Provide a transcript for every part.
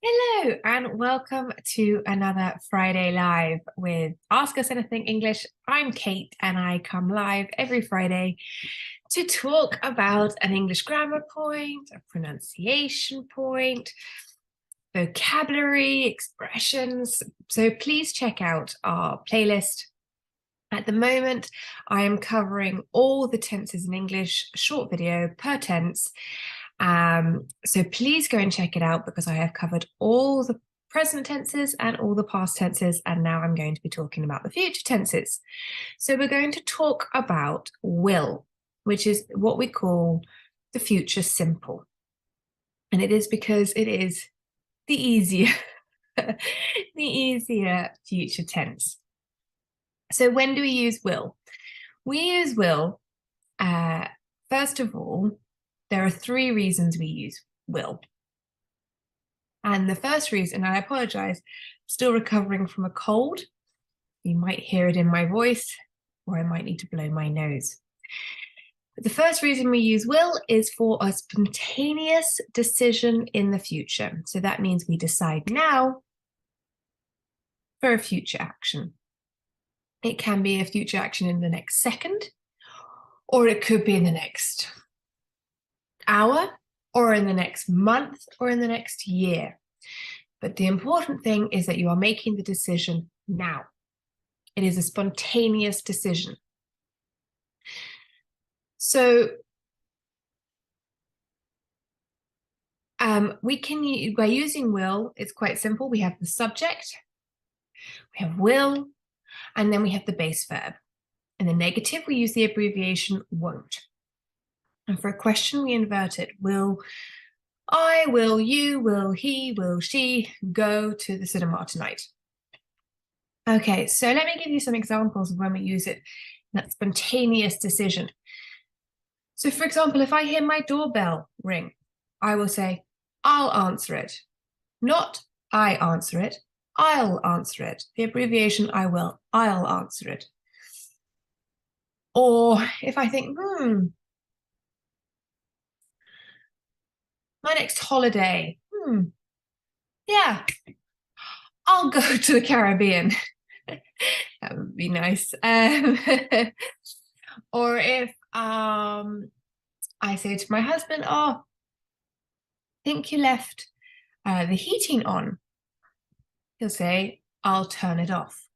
Hello and welcome to another Friday Live with Ask Us Anything English. I'm Kate and I come live every Friday to talk about an English grammar point, a pronunciation point, vocabulary, expressions. So please check out our playlist. At the moment, I am covering all the tenses in English, short video per tense. So please go and check it out because I have covered all the present tenses and all the past tenses, and now I'm going to be talking about the future tenses. So we're going to talk about will, which is what we call the future simple. And it is because it is the easier, the easier future tense. So when do we use will? We use will, first of all, there are three reasons we use will. And the first reason, and I apologize, still recovering from a cold. You might hear it in my voice, or I might need to blow my nose. But the first reason we use will is for a spontaneous decision in the future. So that means we decide now for a future action. It can be a future action in the next second, or it could be in the next hour, or in the next month, or in the next year. But the important thing is that you are making the decision now. It is a spontaneous decision. So by using will, it's quite simple. We have the subject, we have will, and then we have the base verb. In the negative, we use the abbreviation won't. And for a question, we invert it. Will I, will you, will he, will she go to the cinema tonight? Okay, so let me give you some examples of when we use it, that spontaneous decision. So for example, if I hear my doorbell ring, I will say, I'll answer it. Not I answer it, I'll answer it. The abbreviation I will, I'll answer it. Or if I think, my next holiday, yeah, I'll go to the Caribbean. That would be nice. Or if I say to my husband, oh, I think you left the heating on. He'll say, I'll turn it off.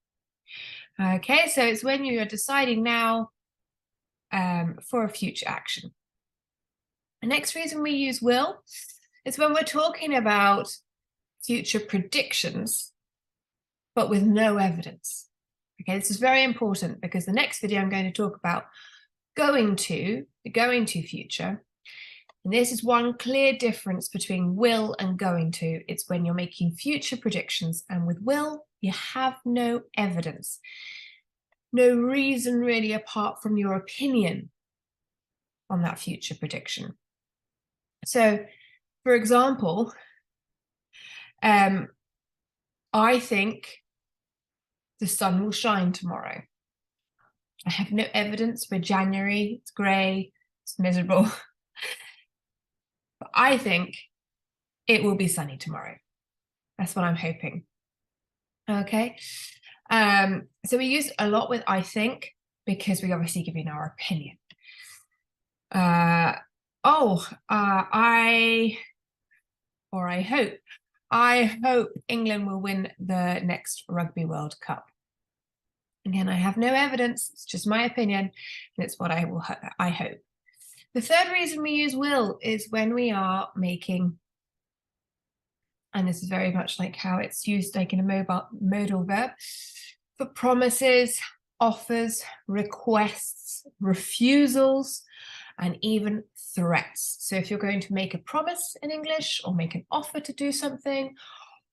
Okay, so it's when you are deciding now for a future action. The next reason we use will is when we're talking about future predictions, but with no evidence. Okay, this is very important because the next video I'm going to talk about the going to future. And this is one clear difference between will and going to. It's when you're making future predictions, and with will, you have no evidence, no reason really apart from your opinion on that future prediction. So, for example, I think the sun will shine tomorrow. I have no evidence for January. It's grey, it's miserable. But I think it will be sunny tomorrow. That's what I'm hoping. Okay. So we use a lot with I think because we obviously give in our opinion. I hope England will win the next Rugby World Cup. Again, I have no evidence, it's just my opinion, and it's what I hope. The third reason we use will is when we are making, and this is very much like how it's used like in a modal verb, for promises, offers, requests, refusals, and even threats. So if you're going to make a promise in English or make an offer to do something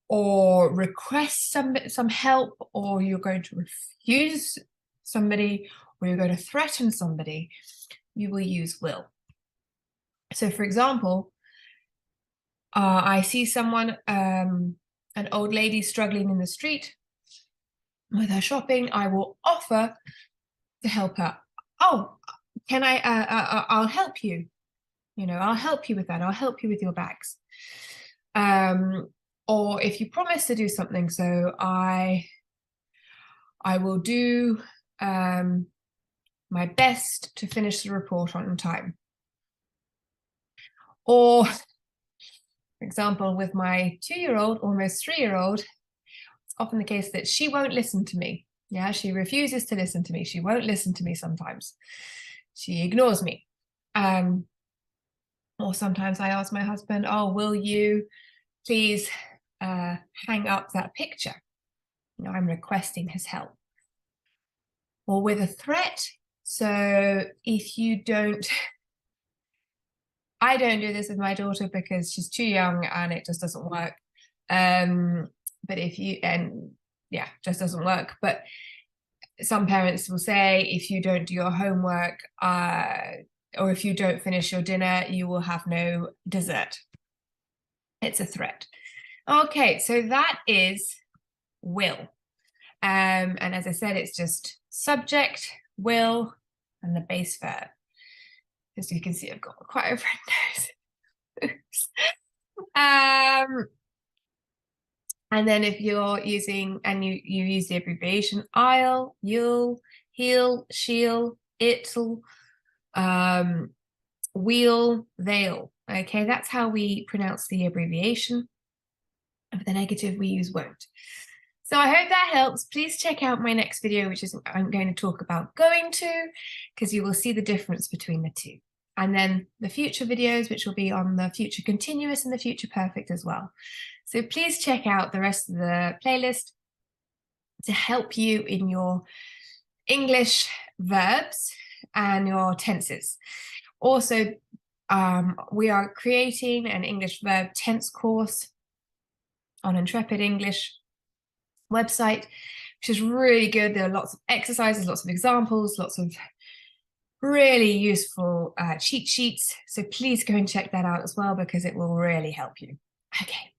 or request some help, or you're going to refuse somebody, or you're going to threaten somebody, you will use will. So for example, I see someone, an old lady struggling in the street with her shopping. I will offer to help her. Oh, can I, I'll help you. I'll help you with that. I'll help you with your bags. Or if you promise to do something, so I will do my best to finish the report on time. Or, for example, with my 2-year-old, almost 3-year-old, it's often the case that she won't listen to me. Yeah, she refuses to listen to me. She won't listen to me sometimes. She ignores me. Or sometimes I ask my husband, oh, will you please hang up that picture? You know, I'm requesting his help. Or with a threat. So if you don't, I don't do this with my daughter because she's too young and it just doesn't work. But if you, and yeah, just doesn't work. But some parents will say, if you don't do your homework, or if you don't finish your dinner, you will have no dessert. It's a threat. Okay, so that is will. And as I said, it's just subject, will, and the base verb. As you can see, I've got quite a red nose. And then if you're using, and you use the abbreviation I'll, you'll, he'll, she'll, it'll, we'll, they'll. Okay, that's how we pronounce the abbreviation. And for the negative, we use won't. So I hope that helps. Please check out my next video, which is I'm going to talk about going to, because you will see the difference between the two. And then the future videos, which will be on the future continuous and the future perfect as well. So please check out the rest of the playlist to help you in your English verbs and your tenses. Also, we are creating an English verb tense course on Intrepid English website, which is really good. There are lots of exercises, lots of examples, lots of really useful cheat sheets. So please go and check that out as well, because it will really help you. Okay.